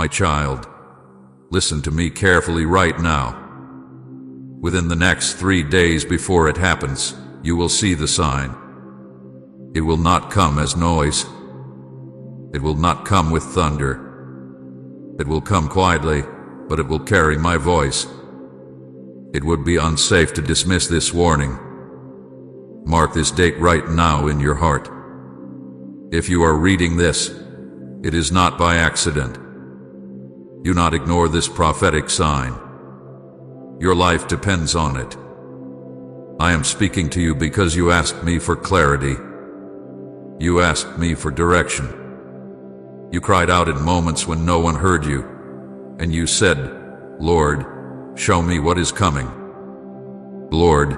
My child, listen to me carefully right now. Within the next 3 days before it happens, you will see the sign. It will not come as noise. It will not come with thunder. It will come quietly, but it will carry my voice. It would be unsafe to dismiss this warning. Mark this date right now in your heart. If you are reading this, it is not by accident. Do not ignore this prophetic sign. Your life depends on it. I am speaking to you because you asked me for clarity. You asked me for direction. You cried out in moments when no one heard you, and you said, "Lord, show me what is coming. Lord,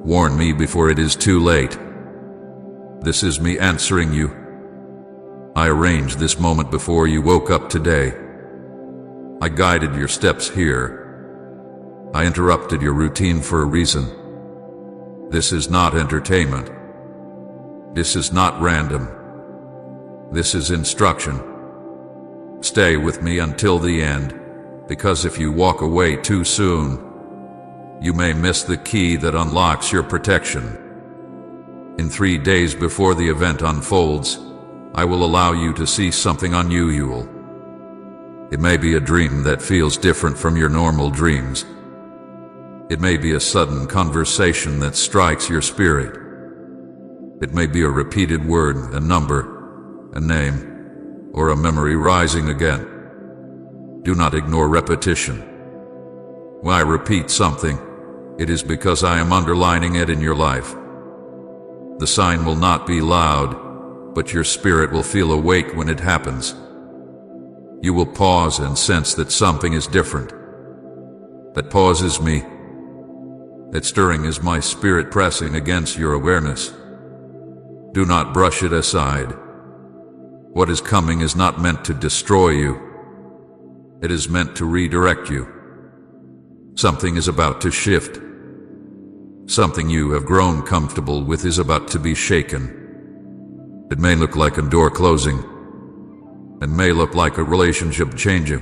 warn me before it is too late." This is me answering you. I arranged this moment before you woke up today. I guided your steps here. I interrupted your routine for a reason. This is not entertainment. This is not random. This is instruction. Stay with me until the end, because if you walk away too soon, you may miss the key that unlocks your protection. In 3 days before the event unfolds, I will allow you to see something unusual. It may be a dream that feels different from your normal dreams. It may be a sudden conversation that strikes your spirit. It may be a repeated word, a number, a name, or a memory rising again. Do not ignore repetition. When I repeat something, it is because I am underlining it in your life. The sign will not be loud, but your spirit will feel awake when it happens. You will pause and sense that something is different. That pause is me. That stirring is my spirit pressing against your awareness. Do not brush it aside. What is coming is not meant to destroy you. It is meant to redirect you. Something is about to shift. Something you have grown comfortable with is about to be shaken. It may look like a door closing. It may look like a relationship changing.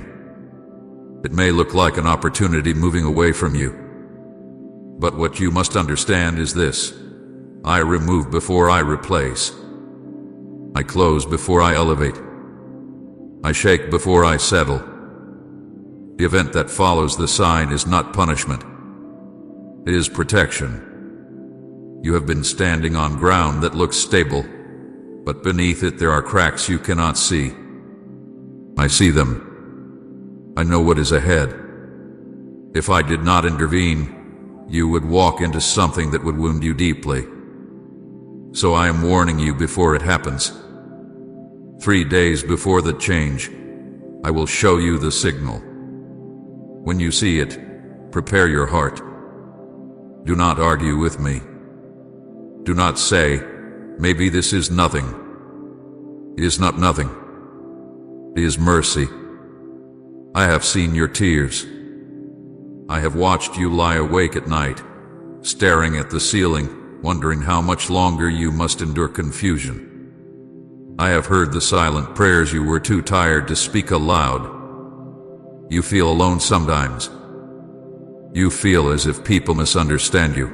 It may look like an opportunity moving away from you. But what you must understand is this: I remove before I replace. I close before I elevate. I shake before I settle. The event that follows the sign is not punishment. It is protection. You have been standing on ground that looks stable, but beneath it there are cracks you cannot see. I see them. I know what is ahead. If I did not intervene, you would walk into something that would wound you deeply. So I am warning you before it happens. 3 days before the change, I will show you the signal. When you see it, prepare your heart. Do not argue with me. Do not say, "Maybe this is nothing." It is not nothing. It is mercy. I have seen your tears. I have watched you lie awake at night, staring at the ceiling, wondering how much longer you must endure confusion. I have heard the silent prayers you were too tired to speak aloud. You feel alone sometimes. You feel as if people misunderstand you.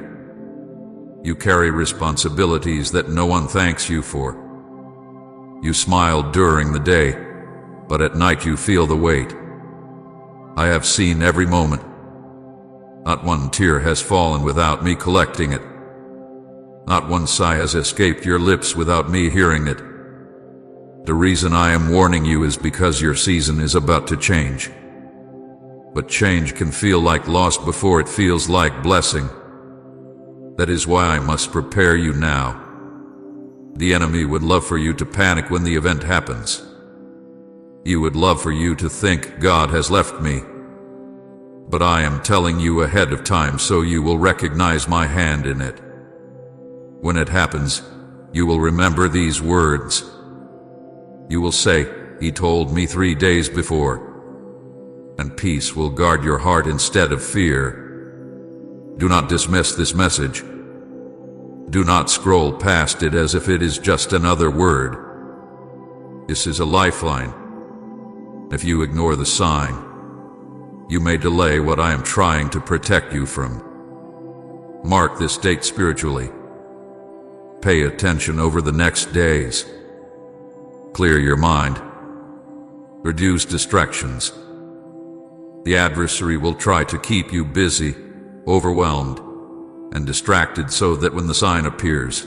You carry responsibilities that no one thanks you for. You smile during the day, but at night you feel the weight. I have seen every moment. Not one tear has fallen without me collecting it. Not one sigh has escaped your lips without me hearing it. The reason I am warning you is because your season is about to change. But change can feel like loss before it feels like blessing. That is why I must prepare you now. The enemy would love for you to panic when the event happens. He would love for you to think God has left me. But I am telling you ahead of time so you will recognize my hand in it. When it happens, you will remember these words. You will say, "He told me 3 days before." And peace will guard your heart instead of fear. Do not dismiss this message. Do not scroll past it as if it is just another word. This is a lifeline. If you ignore the sign, you may delay what I am trying to protect you from. Mark this date spiritually. Pay attention over the next days. Clear your mind. Reduce distractions. The adversary will try to keep you busy, overwhelmed, and distracted so that when the sign appears,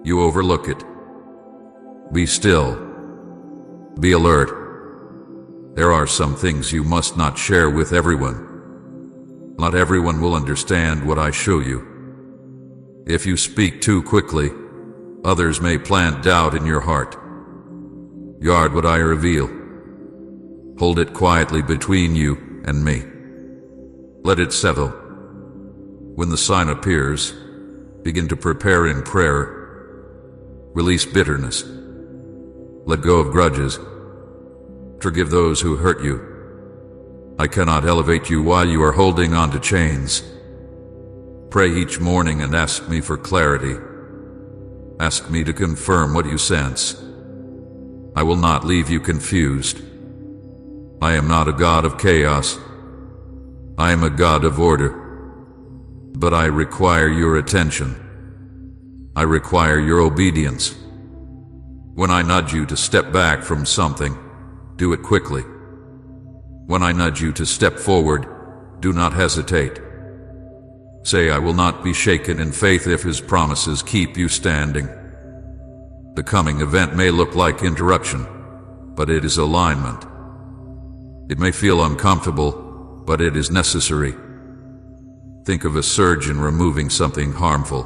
you overlook it. Be still. Be alert. There are some things you must not share with everyone. Not everyone will understand what I show you. If you speak too quickly, others may plant doubt in your heart. Guard what I reveal. Hold it quietly between you and me. Let it settle. When the sign appears, begin to prepare in prayer. Release bitterness. Let go of grudges. Forgive those who hurt you. I cannot elevate you while you are holding on to chains. Pray each morning and ask me for clarity. Ask me to confirm what you sense. I will not leave you confused. I am not a God of chaos. I am a God of order. But I require your attention. I require your obedience. When I nudge you to step back from something, do it quickly. When I nudge you to step forward, do not hesitate. Say, I will not be shaken in faith if His promises keep you standing. The coming event may look like interruption, but it is alignment. It may feel uncomfortable, but it is necessary. Think of a surgeon removing something harmful.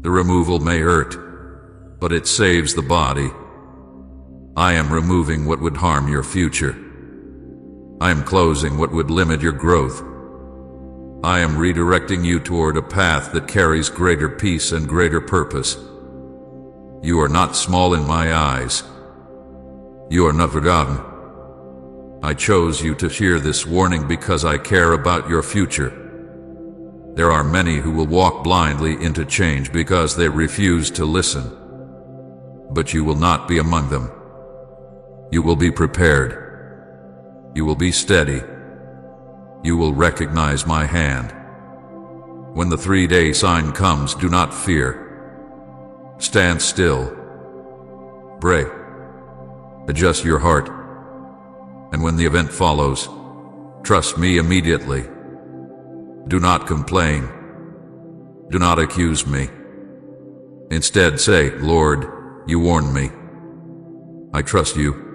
The removal may hurt, but it saves the body. I am removing what would harm your future. I am closing what would limit your growth. I am redirecting you toward a path that carries greater peace and greater purpose. You are not small in my eyes. You are not forgotten. I chose you to hear this warning because I care about your future. There are many who will walk blindly into change because they refuse to listen. But you will not be among them. You will be prepared. You will be steady. You will recognize my hand. When the 3-day sign comes, do not fear. Stand still. Pray. Adjust your heart. And when the event follows, trust me immediately. Do not complain. Do not accuse me. Instead say, Lord, you warned me. I trust you.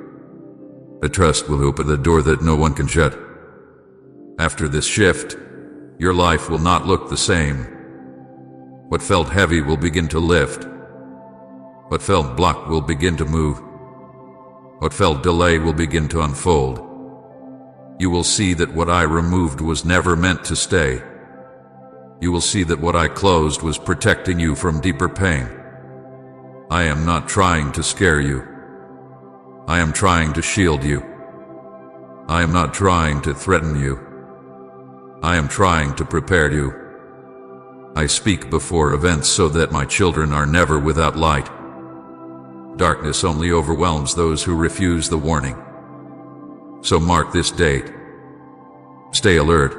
The trust will open the door that no one can shut. After this shift, your life will not look the same. What felt heavy will begin to lift. What felt blocked will begin to move. What felt delay will begin to unfold. You will see that what I removed was never meant to stay. You will see that what I closed was protecting you from deeper pain. I am not trying to scare you. I am trying to shield you. I am not trying to threaten you. I am trying to prepare you. I speak before events so that my children are never without light. Darkness only overwhelms those who refuse the warning. So mark this date. Stay alert.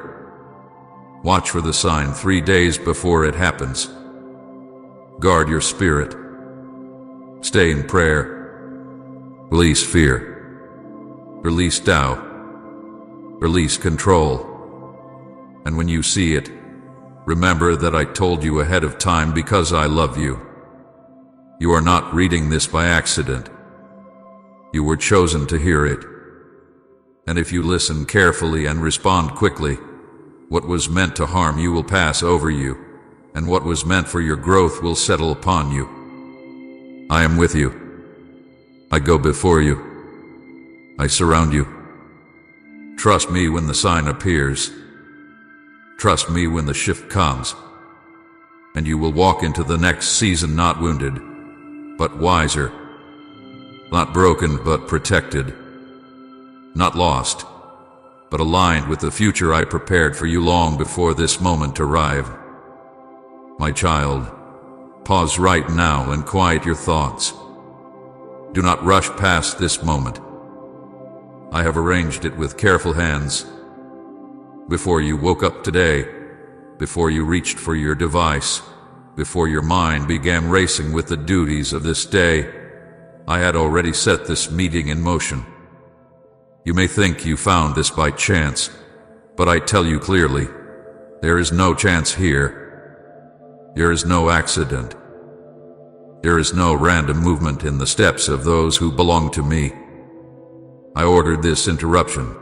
Watch for the sign 3 days before it happens. Guard your spirit. Stay in prayer. Release fear. Release doubt. Release control. And when you see it, remember that I told you ahead of time because I love you. You are not reading this by accident. You were chosen to hear it. And if you listen carefully and respond quickly, what was meant to harm you will pass over you, and what was meant for your growth will settle upon you. I am with you. I go before you. I surround you. Trust me when the sign appears. Trust me when the shift comes. And you will walk into the next season not wounded, but wiser. Not broken, but protected. Not lost, but aligned with the future I prepared for you long before this moment arrived. My child, pause right now and quiet your thoughts. Do not rush past this moment. I have arranged it with careful hands. Before you woke up today, before you reached for your device, before your mind began racing with the duties of this day, I had already set this meeting in motion. You may think you found this by chance, but I tell you clearly, there is no chance here. There is no accident. There is no random movement in the steps of those who belong to me. I ordered this interruption.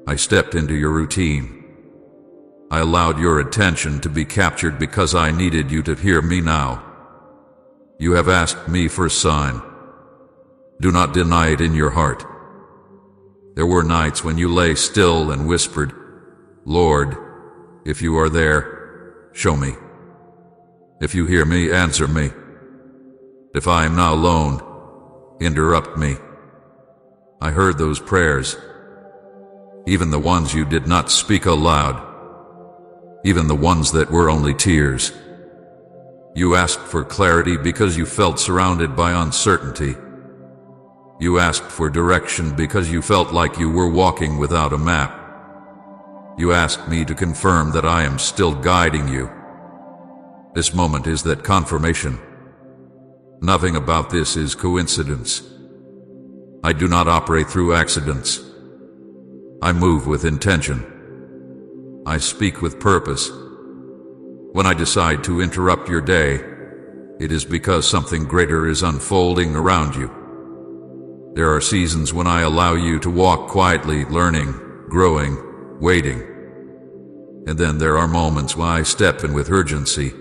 I stepped into your routine. I allowed your attention to be captured because I needed you to hear me now. You have asked me for a sign. Do not deny it in your heart. There were nights when you lay still and whispered, Lord, if you are there, show me. If you hear me, answer me. If I am now alone, interrupt me. I heard those prayers, even the ones you did not speak aloud, even the ones that were only tears. You asked for clarity because you felt surrounded by uncertainty. You asked for direction because you felt like you were walking without a map. You asked me to confirm that I am still guiding you. This moment is that confirmation. Nothing about this is coincidence. I do not operate through accidents. I move with intention. I speak with purpose. When I decide to interrupt your day, it is because something greater is unfolding around you. There are seasons when I allow you to walk quietly, learning, growing, waiting. And then there are moments when I step in with urgency.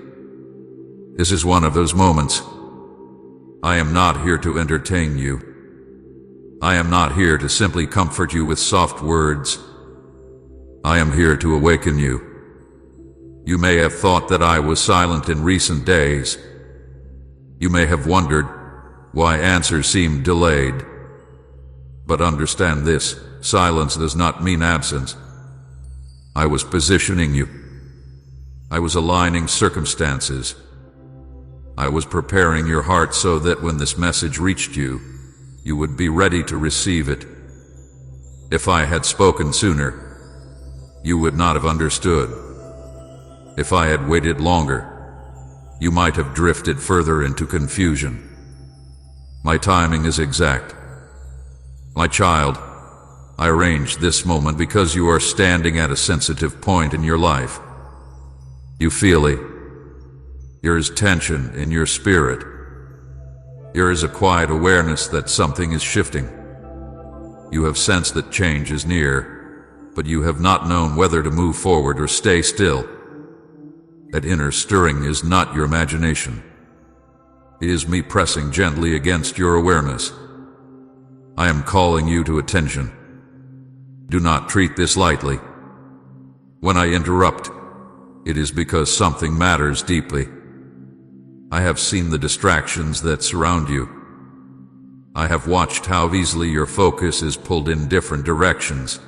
This is one of those moments. I am not here to entertain you. I am not here to simply comfort you with soft words. I am here to awaken you. You may have thought that I was silent in recent days. You may have wondered why answers seemed delayed. But understand this, silence does not mean absence. I was positioning you. I was aligning circumstances. I was preparing your heart so that when this message reached you, you would be ready to receive it. If I had spoken sooner, you would not have understood. If I had waited longer, you might have drifted further into confusion. My timing is exact. My child, I arranged this moment because you are standing at a sensitive point in your life. You feel it. There is tension in your spirit. There is a quiet awareness that something is shifting. You have sensed that change is near, but you have not known whether to move forward or stay still. That inner stirring is not your imagination. It is me pressing gently against your awareness. I am calling you to attention. Do not treat this lightly. When I interrupt, it is because something matters deeply. I have seen the distractions that surround you. I have watched how easily your focus is pulled in different directions.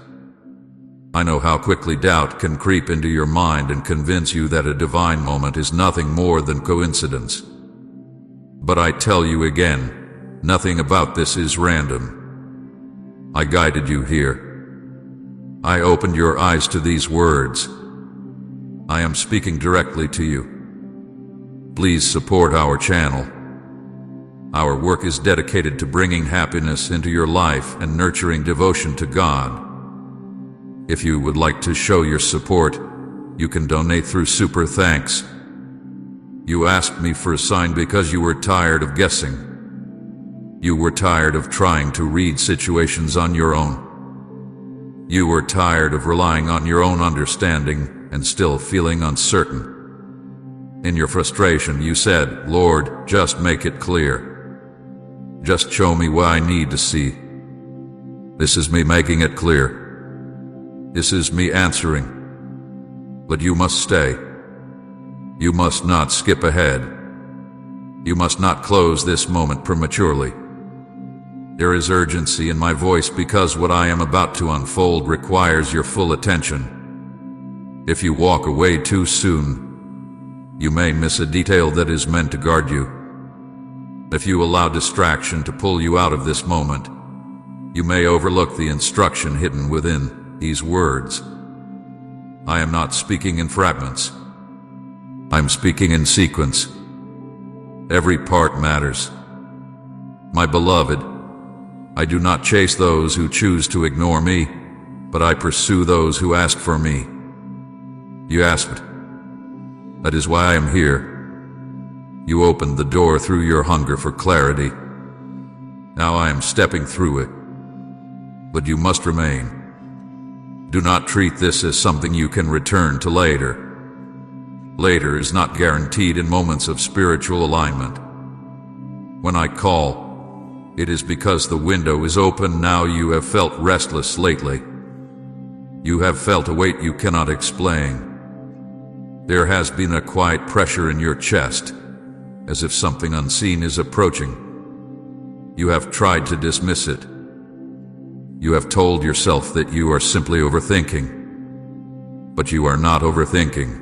I know how quickly doubt can creep into your mind and convince you that a divine moment is nothing more than coincidence. But I tell you again, nothing about this is random. I guided you here. I opened your eyes to these words. I am speaking directly to you. Please support our channel. Our work is dedicated to bringing happiness into your life and nurturing devotion to God. If you would like to show your support, you can donate through Super Thanks. You asked me for a sign because you were tired of guessing. You were tired of trying to read situations on your own. You were tired of relying on your own understanding and still feeling uncertain. In your frustration, you said, Lord, just make it clear. Just show me what I need to see. This is me making it clear. This is me answering. But you must stay. You must not skip ahead. You must not close this moment prematurely. There is urgency in my voice because what I am about to unfold requires your full attention. If you walk away too soon, you may miss a detail that is meant to guard you. If you allow distraction to pull you out of this moment, You may overlook the instruction hidden within these words. I am not speaking in fragments. I'm speaking in sequence. Every part matters. My beloved, I do not chase those who choose to ignore me, but I pursue those who ask for me. You asked. That is why I am here. You opened the door through your hunger for clarity. Now I am stepping through it. But you must remain. Do not treat this as something you can return to later. Later is not guaranteed in moments of spiritual alignment. When I call, it is because the window is open now. You have felt restless lately. You have felt a weight you cannot explain. There has been a quiet pressure in your chest, as if something unseen is approaching. You have tried to dismiss it. You have told yourself that you are simply overthinking. But you are not overthinking.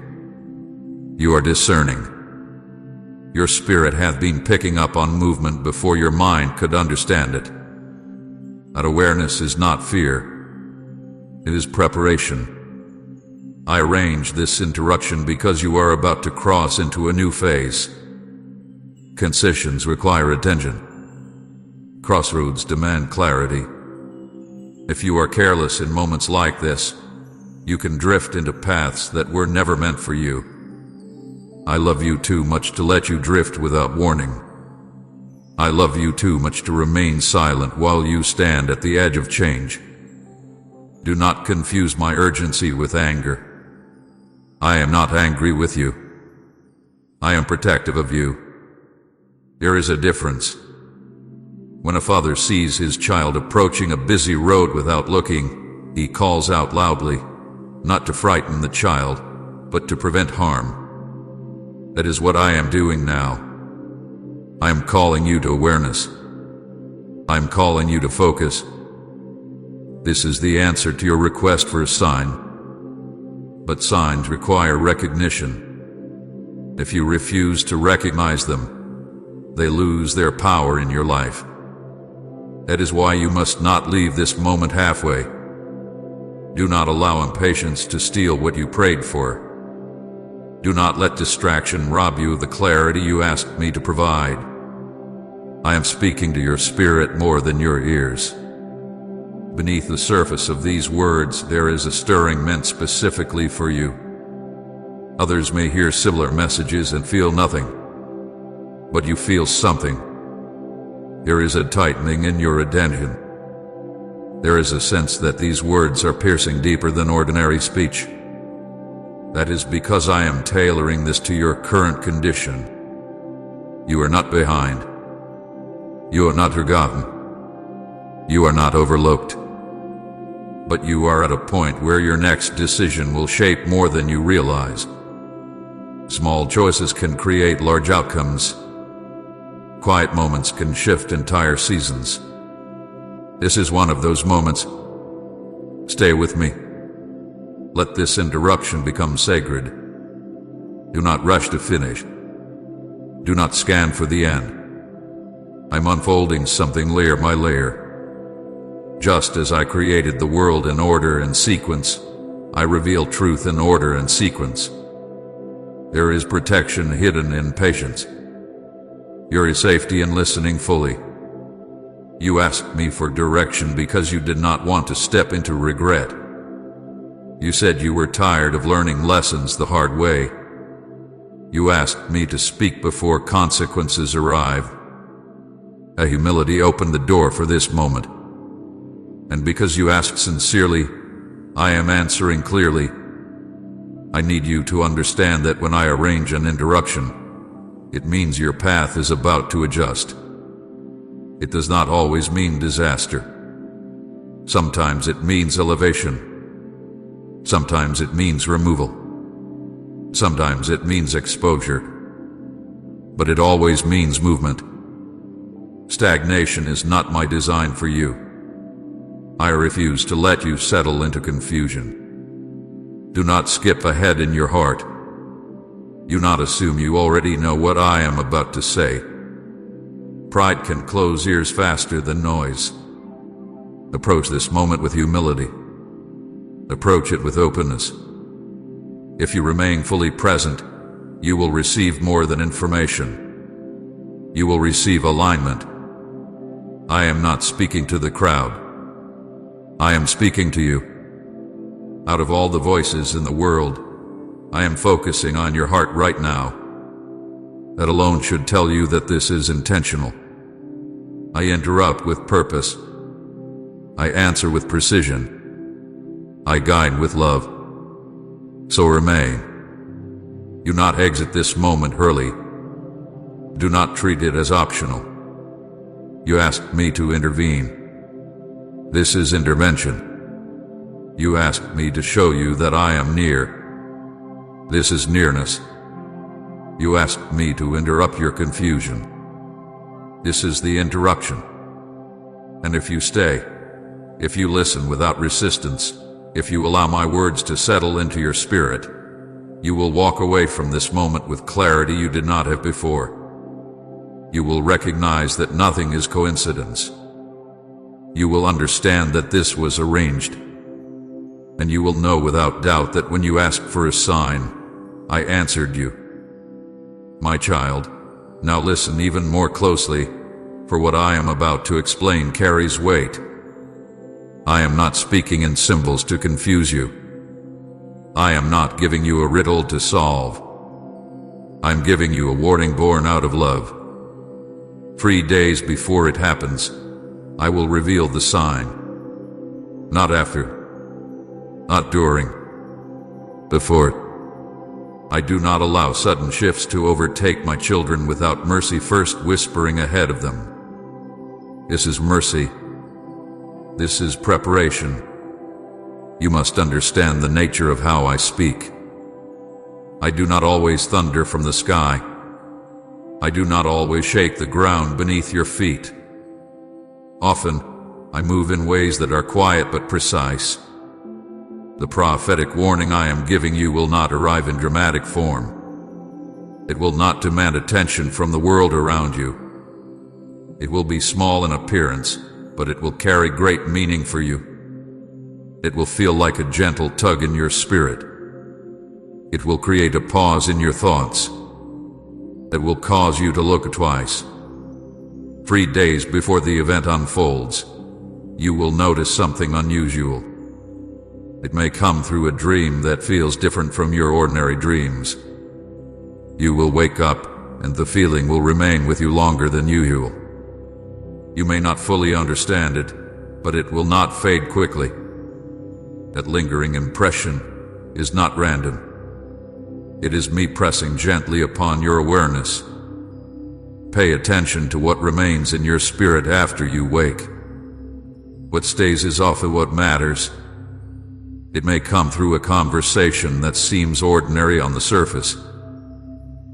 You are discerning. Your spirit hath been picking up on movement before your mind could understand it. That awareness is not fear. It is preparation. I arrange this interruption because you are about to cross into a new phase. Concessions require attention. Crossroads demand clarity. If you are careless in moments like this, you can drift into paths that were never meant for you. I love you too much to let you drift without warning. I love you too much to remain silent while you stand at the edge of change. Do not confuse my urgency with anger. I am not angry with you. I am protective of you. There is a difference. When a father sees his child approaching a busy road without looking, he calls out loudly, not to frighten the child, but to prevent harm. That is what I am doing now. I am calling you to awareness. I am calling you to focus. This is the answer to your request for a sign. But signs require recognition. If you refuse to recognize them, they lose their power in your life. That is why you must not leave this moment halfway. Do not allow impatience to steal what you prayed for. Do not let distraction rob you of the clarity you asked me to provide. I am speaking to your spirit more than your ears. Beneath the surface of these words, there is a stirring meant specifically for you. Others may hear similar messages and feel nothing, but you feel something. There is a tightening in your attention. There is a sense that these words are piercing deeper than ordinary speech. That is because I am tailoring this to your current condition. You are not behind. You are not forgotten. You are not overlooked. But you are at a point where your next decision will shape more than you realize. Small choices can create large outcomes. Quiet moments can shift entire seasons. This is one of those moments. Stay with me. Let this interruption become sacred. Do not rush to finish. Do not scan for the end. I'm unfolding something layer by layer. Just as I created the world in order and sequence, I reveal truth in order and sequence. There is protection hidden in patience. There is safety in listening fully. You asked me for direction because you did not want to step into regret. You said you were tired of learning lessons the hard way. You asked me to speak before consequences arrive. A humility opened the door for this moment. And because you asked sincerely, I am answering clearly. I need you to understand that when I arrange an interruption, it means your path is about to adjust. It does not always mean disaster. Sometimes it means elevation. Sometimes it means removal. Sometimes it means exposure. But it always means movement. Stagnation is not my design for you. I refuse to let you settle into confusion. Do not skip ahead in your heart. Do not assume you already know what I am about to say. Pride can close ears faster than noise. Approach this moment with humility. Approach it with openness. If you remain fully present, you will receive more than information. You will receive alignment. I am not speaking to the crowd. I am speaking to you. Out of all the voices in the world, I am focusing on your heart right now. That alone should tell you that this is intentional. I interrupt with purpose. I answer with precision. I guide with love. So remain. Do not exit this moment early. Do not treat it as optional. You asked me to intervene. This is intervention. You asked me to show you that I am near. This is nearness. You asked me to interrupt your confusion. This is the interruption. And if you stay, if you listen without resistance, if you allow my words to settle into your spirit, you will walk away from this moment with clarity you did not have before. You will recognize that nothing is coincidence. You will understand that this was arranged. And you will know without doubt that when you asked for a sign, I answered you. My child, now listen even more closely, for what I am about to explain carries weight. I am not speaking in symbols to confuse you. I am not giving you a riddle to solve. I'm giving you a warning born out of love. 3 days before it happens, I will reveal the sign. Not after. Not during. Before. I do not allow sudden shifts to overtake my children without mercy first whispering ahead of them. This is mercy. This is preparation. You must understand the nature of how I speak. I do not always thunder from the sky. I do not always shake the ground beneath your feet. Often, I move in ways that are quiet but precise. The prophetic warning I am giving you will not arrive in dramatic form. It will not demand attention from the world around you. It will be small in appearance, but it will carry great meaning for you. It will feel like a gentle tug in your spirit. It will create a pause in your thoughts. It will cause you to look twice. 3 days before the event unfolds, you will notice something unusual. It may come through a dream that feels different from your ordinary dreams. You will wake up, and the feeling will remain with you longer than usual. You may not fully understand it, but it will not fade quickly. That lingering impression is not random. It is me pressing gently upon your awareness. Pay attention to what remains in your spirit after you wake. What stays is often what matters. It may come through a conversation that seems ordinary on the surface.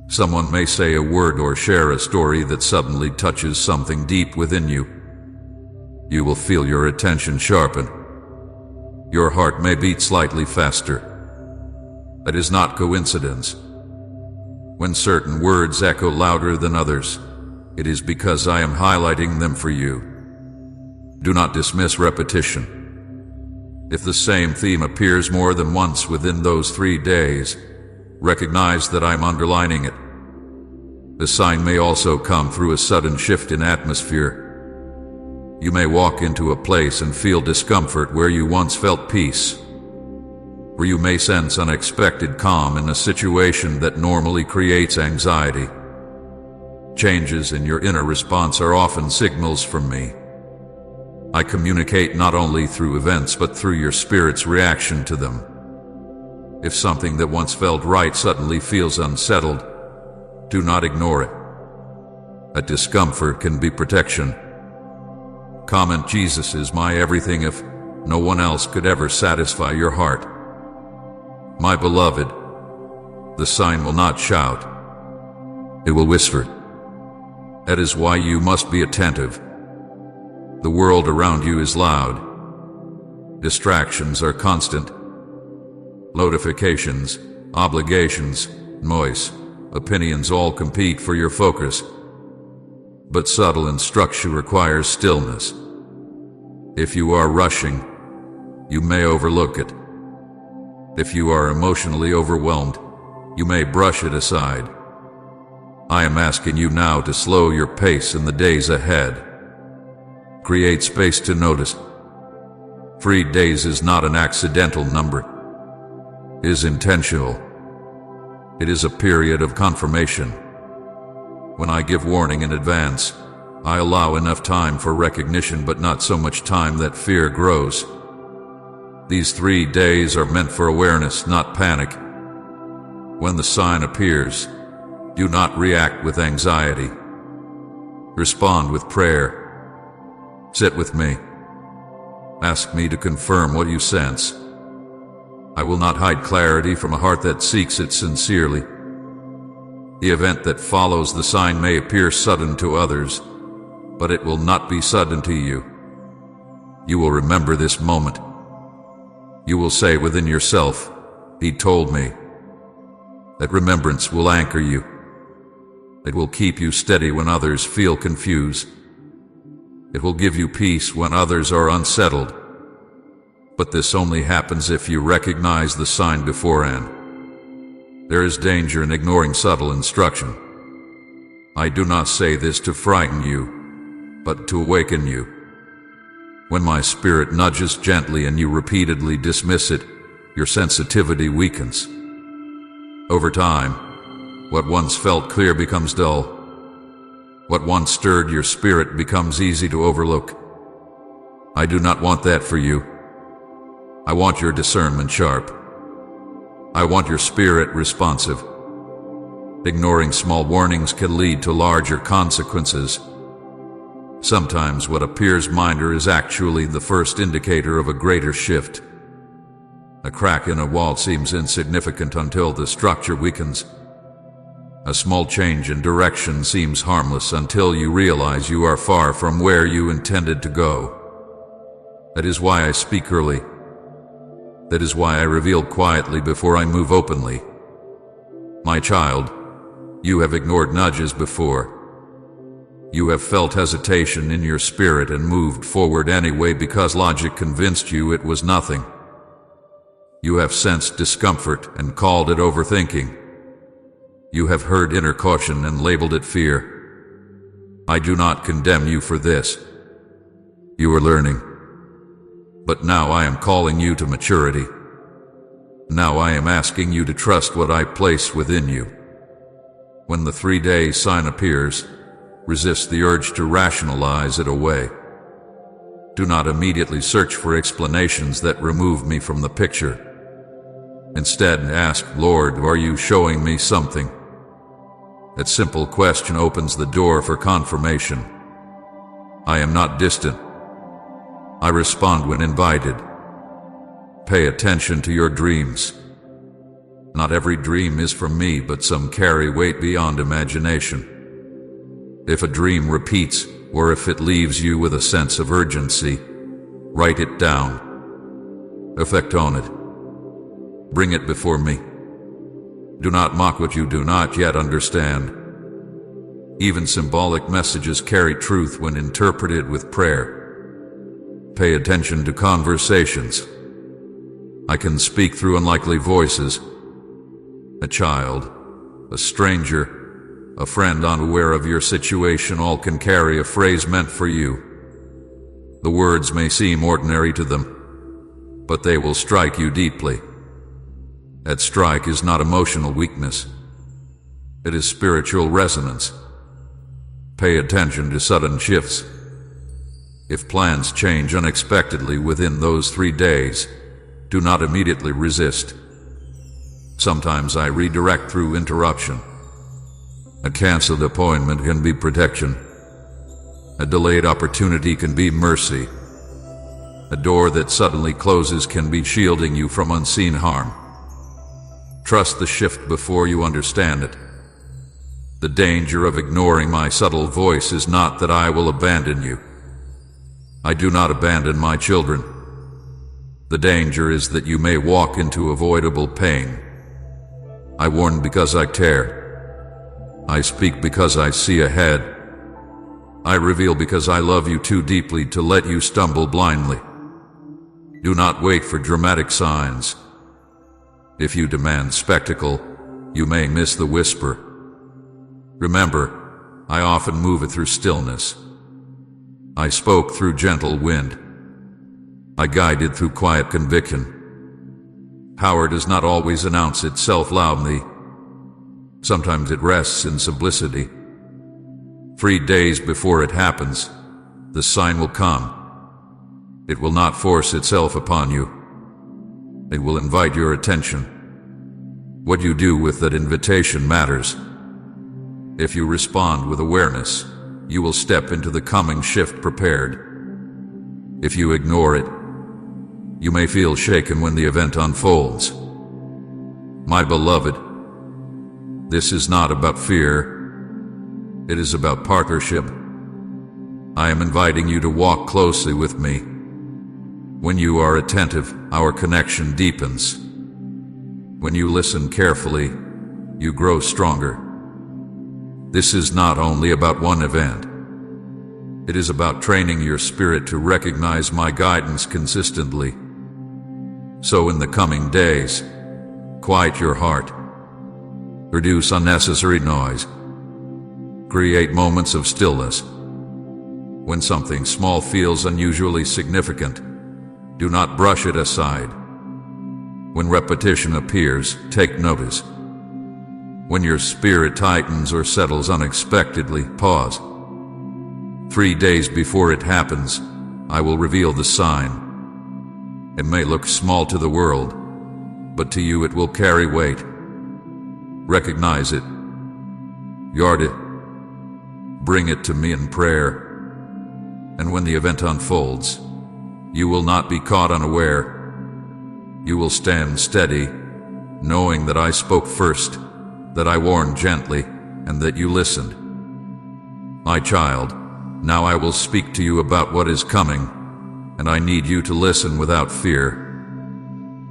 Someone may say a word or share a story that suddenly touches something deep within you. You will feel your attention sharpen. Your heart may beat slightly faster. That is not coincidence. When certain words echo louder than others, it is because I am highlighting them for you. Do not dismiss repetition. If the same theme appears more than once within those 3 days, recognize that I'm underlining it. The sign may also come through a sudden shift in atmosphere. You may walk into a place and feel discomfort where you once felt peace. Or you may sense unexpected calm in a situation that normally creates anxiety. Changes in your inner response are often signals from me. I communicate not only through events but through your spirit's reaction to them. If something that once felt right suddenly feels unsettled, do not ignore it. A discomfort can be protection. Comment, Jesus is my everything if no one else could ever satisfy your heart. My beloved, the sign will not shout. It will whisper. That is why you must be attentive. The world around you is loud. Distractions are constant. Notifications, obligations, noise, opinions all compete for your focus. But subtle instruction requires stillness. If you are rushing, you may overlook it. If you are emotionally overwhelmed, you may brush it aside. I am asking you now to slow your pace in the days ahead. Create space to notice. 3 days is not an accidental number. It is intentional. It is a period of confirmation. When I give warning in advance, I allow enough time for recognition, but not so much time that fear grows. These 3 days are meant for awareness, not panic. When the sign appears, do not react with anxiety. Respond with prayer. Sit with me. Ask me to confirm what you sense. I will not hide clarity from a heart that seeks it sincerely. The event that follows the sign may appear sudden to others, but it will not be sudden to you. You will remember this moment. You will say within yourself, "He told me." That remembrance will anchor you. It will keep you steady when others feel confused. It will give you peace when others are unsettled. But this only happens if you recognize the sign beforehand. There is danger in ignoring subtle instruction. I do not say this to frighten you, but to awaken you. When my spirit nudges gently and you repeatedly dismiss it, your sensitivity weakens. Over time, what once felt clear becomes dull. What once stirred your spirit becomes easy to overlook. I do not want that for you. I want your discernment sharp. I want your spirit responsive. Ignoring small warnings can lead to larger consequences. Sometimes what appears minor is actually the first indicator of a greater shift. A crack in a wall seems insignificant until the structure weakens. A small change in direction seems harmless until you realize you are far from where you intended to go. That is why I speak early. That is why I reveal quietly before I move openly. My child, you have ignored nudges before. You have felt hesitation in your spirit and moved forward anyway because logic convinced you it was nothing. You have sensed discomfort and called it overthinking. You have heard inner caution and labeled it fear. I do not condemn you for this. You are learning. But now I am calling you to maturity. Now I am asking you to trust what I place within you. When the 3-day sign appears, resist the urge to rationalize it away. Do not immediately search for explanations that remove me from the picture. Instead, ask, "Lord, are you showing me something?" That simple question opens the door for confirmation. I am not distant. I respond when invited. Pay attention to your dreams. Not every dream is from me, but some carry weight beyond imagination. If a dream repeats, or if it leaves you with a sense of urgency, write it down. Reflect on it. Bring it before me. Do not mock what you do not yet understand. Even symbolic messages carry truth when interpreted with prayer. Pay attention to conversations. I can speak through unlikely voices. A child, a stranger, a friend unaware of your situation, all can carry a phrase meant for you. The words may seem ordinary to them, but they will strike you deeply. That strike is not emotional weakness. It is spiritual resonance. Pay attention to sudden shifts. If plans change unexpectedly within those 3 days, do not immediately resist. Sometimes I redirect through interruption. A canceled appointment can be protection. A delayed opportunity can be mercy. A door that suddenly closes can be shielding you from unseen harm. Trust the shift before you understand it. The danger of ignoring my subtle voice is not that I will abandon you. I do not abandon my children. The danger is that you may walk into avoidable pain. I warn because I care. I speak because I see ahead. I reveal because I love you too deeply to let you stumble blindly. Do not wait for dramatic signs. If you demand spectacle, you may miss the whisper. Remember, I often move it through stillness. I spoke through gentle wind. I guided through quiet conviction. Power does not always announce itself loudly. Sometimes it rests in simplicity. 3 days before it happens, the sign will come. It will not force itself upon you. It will invite your attention. What you do with that invitation matters. If you respond with awareness, you will step into the coming shift prepared. If you ignore it, you may feel shaken when the event unfolds. My beloved, this is not about fear. It is about partnership. I am inviting you to walk closely with me. When you are attentive, our connection deepens. When you listen carefully, you grow stronger. This is not only about one event. It is about training your spirit to recognize my guidance consistently. So in the coming days, quiet your heart. Reduce unnecessary noise. Create moments of stillness. When something small feels unusually significant, do not brush it aside. When repetition appears, take notice. When your spirit tightens or settles unexpectedly, pause. 3 days before it happens, I will reveal the sign. It may look small to the world, but to you it will carry weight. Recognize it. Guard it. Bring it to me in prayer. And when the event unfolds, you will not be caught unaware. You will stand steady, knowing that I spoke first, that I warned gently, and that you listened. My child, now I will speak to you about what is coming, and I need you to listen without fear.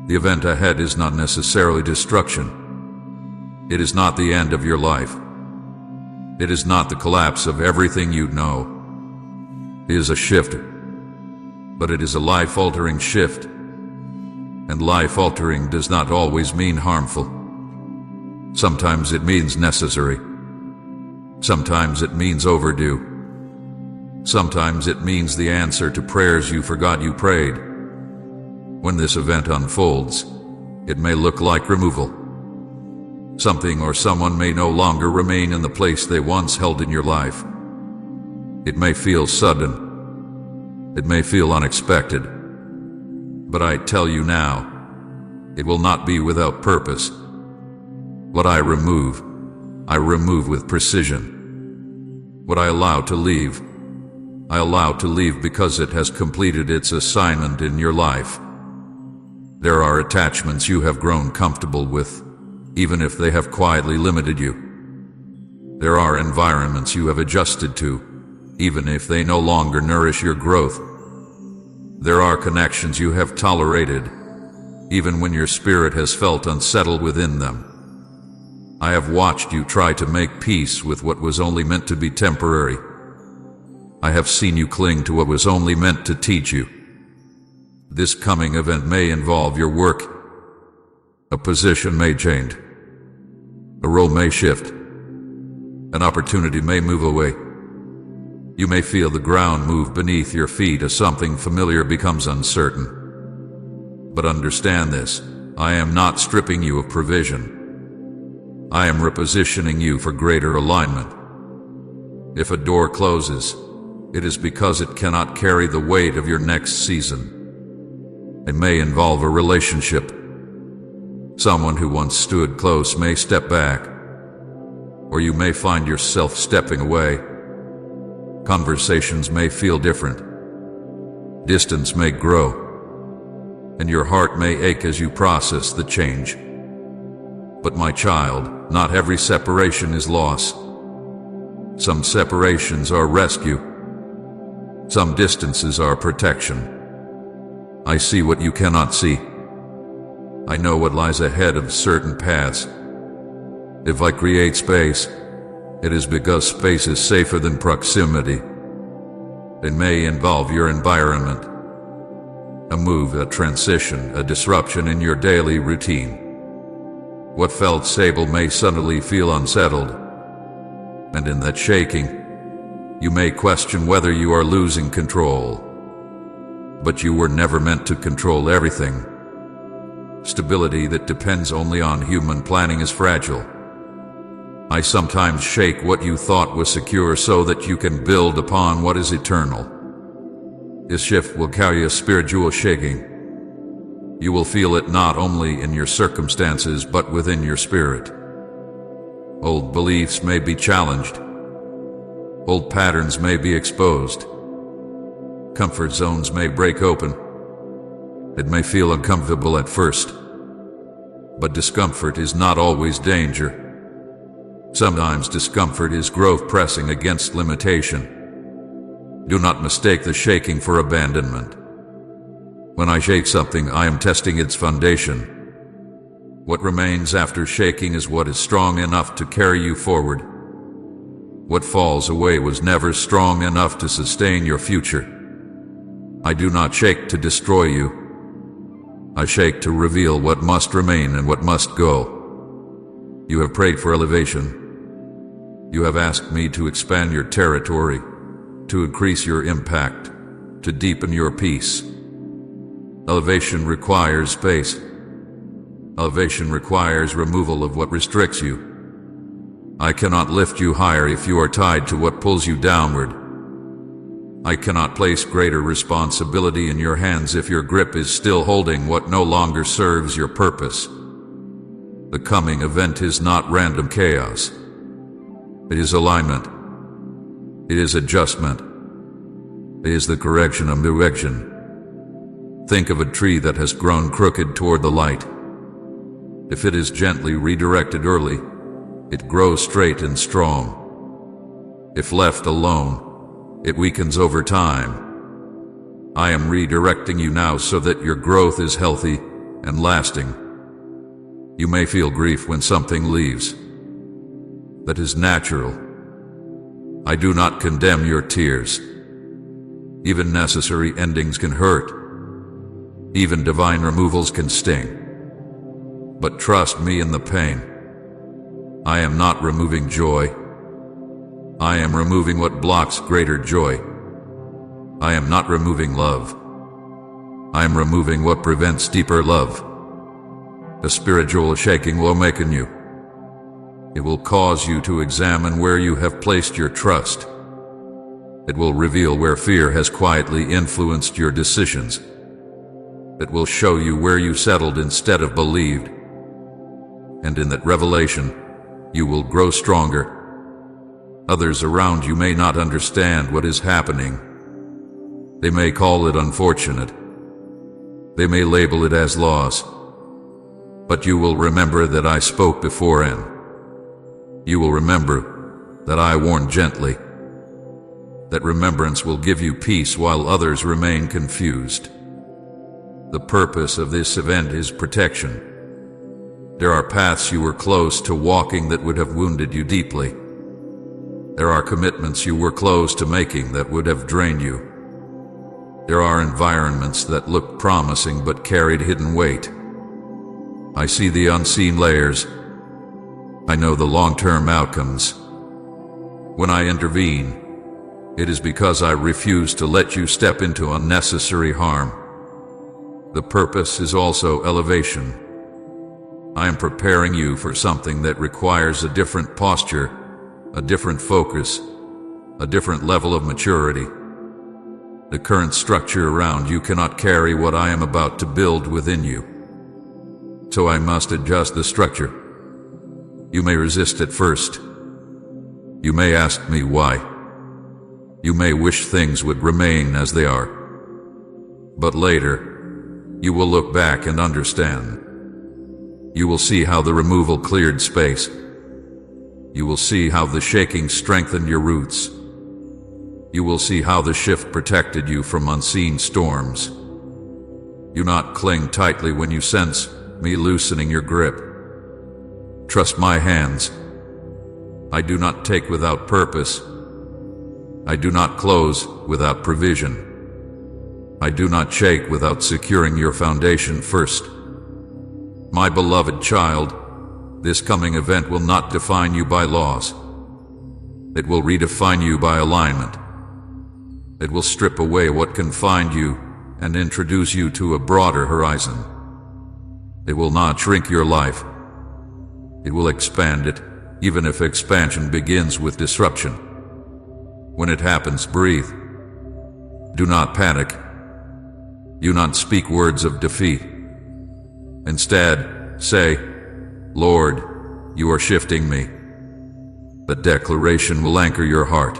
The event ahead is not necessarily destruction. It is not the end of your life. It is not the collapse of everything you know. It is a shift, but it is a life-altering shift. And life-altering does not always mean harmful. Sometimes it means necessary. Sometimes it means overdue. Sometimes it means the answer to prayers you forgot you prayed. When this event unfolds, it may look like removal. Something or someone may no longer remain in the place they once held in your life. It may feel sudden. It may feel unexpected. But I tell you now, it will not be without purpose. What I remove with precision. What I allow to leave, I allow to leave because it has completed its assignment in your life. There are attachments you have grown comfortable with, even if they have quietly limited you. There are environments you have adjusted to, even if they no longer nourish your growth. There are connections you have tolerated, even when your spirit has felt unsettled within them. I have watched you try to make peace with what was only meant to be temporary. I have seen you cling to what was only meant to teach you. This coming event may involve your work. A position may change. A role may shift. An opportunity may move away. You may feel the ground move beneath your feet as something familiar becomes uncertain. But understand this, I am not stripping you of provision. I am repositioning you for greater alignment. If a door closes, it is because it cannot carry the weight of your next season. It may involve a relationship. Someone who once stood close may step back, or you may find yourself stepping away. Conversations may feel different. Distance may grow, and your heart may ache as you process the change. But my child, not every separation is loss. Some separations are rescue. Some distances are protection. I see what you cannot see. I know what lies ahead of certain paths. If I create space, it is because space is safer than proximity. It may involve your environment, a move, a transition, a disruption in your daily routine. What felt stable may suddenly feel unsettled, and in that shaking, you may question whether you are losing control. But you were never meant to control everything. Stability that depends only on human planning is fragile. I sometimes shake what you thought was secure so that you can build upon what is eternal. This shift will carry a spiritual shaking. You will feel it not only in your circumstances but within your spirit. Old beliefs may be challenged. Old patterns may be exposed. Comfort zones may break open. It may feel uncomfortable at first, but discomfort is not always danger. Sometimes discomfort is growth pressing against limitation. Do not mistake the shaking for abandonment. When I shake something, I am testing its foundation. What remains after shaking is what is strong enough to carry you forward. What falls away was never strong enough to sustain your future. I do not shake to destroy you. I shake to reveal what must remain and what must go. You have prayed for elevation. You have asked me to expand your territory, to increase your impact, to deepen your peace. Elevation requires space. Elevation requires removal of what restricts you. I cannot lift you higher if you are tied to what pulls you downward. I cannot place greater responsibility in your hands if your grip is still holding what no longer serves your purpose. The coming event is not random chaos. It is alignment. It is adjustment. It is the correction of direction. Think of a tree that has grown crooked toward the light. If it is gently redirected early, it grows straight and strong. If left alone, it weakens over time. I am redirecting you now so that your growth is healthy and lasting. You may feel grief when something leaves. That is natural. I do not condemn your tears. Even necessary endings can hurt. Even divine removals can sting. But trust me in the pain. I am not removing joy. I am removing what blocks greater joy. I am not removing love. I am removing what prevents deeper love. A spiritual shaking will awaken you. It will cause you to examine where you have placed your trust. It will reveal where fear has quietly influenced your decisions. It will show you where you settled instead of believed. And in that revelation, you will grow stronger. Others around you may not understand what is happening. They may call it unfortunate. They may label it as loss. But you will remember that I spoke beforehand. You will remember that I warned gently. That remembrance will give you peace while others remain confused. The purpose of this event is protection. There are paths you were close to walking that would have wounded you deeply. There are commitments you were close to making that would have drained you. There are environments that looked promising but carried hidden weight. I see the unseen layers. I know the long-term outcomes. When I intervene, it is because I refuse to let you step into unnecessary harm. The purpose is also elevation. I am preparing you for something that requires a different posture, a different focus, a different level of maturity. The current structure around you cannot carry what I am about to build within you. So I must adjust the structure. You may resist at first. You may ask me why. You may wish things would remain as they are. But later, you will look back and understand. You will see how the removal cleared space. You will see how the shaking strengthened your roots. You will see how the shift protected you from unseen storms. Do not cling tightly when you sense me loosening your grip. Trust my hands. I do not take without purpose. I do not close without provision. I do not shake without securing your foundation first. My beloved child, this coming event will not define you by laws. It will redefine you by alignment. It will strip away what confined you and introduce you to a broader horizon. It will not shrink your life. It will expand it, even if expansion begins with disruption. When it happens, breathe. Do not panic. Do not speak words of defeat. Instead, say, Lord, you are shifting me. The declaration will anchor your heart.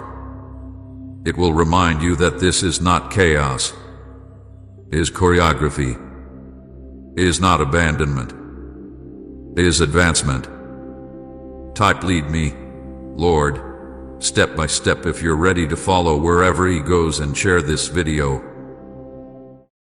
It will remind you that this is not chaos. It is choreography. It is not abandonment. It is advancement. Type lead me, Lord, step by step if you're ready to follow wherever he goes, and share this video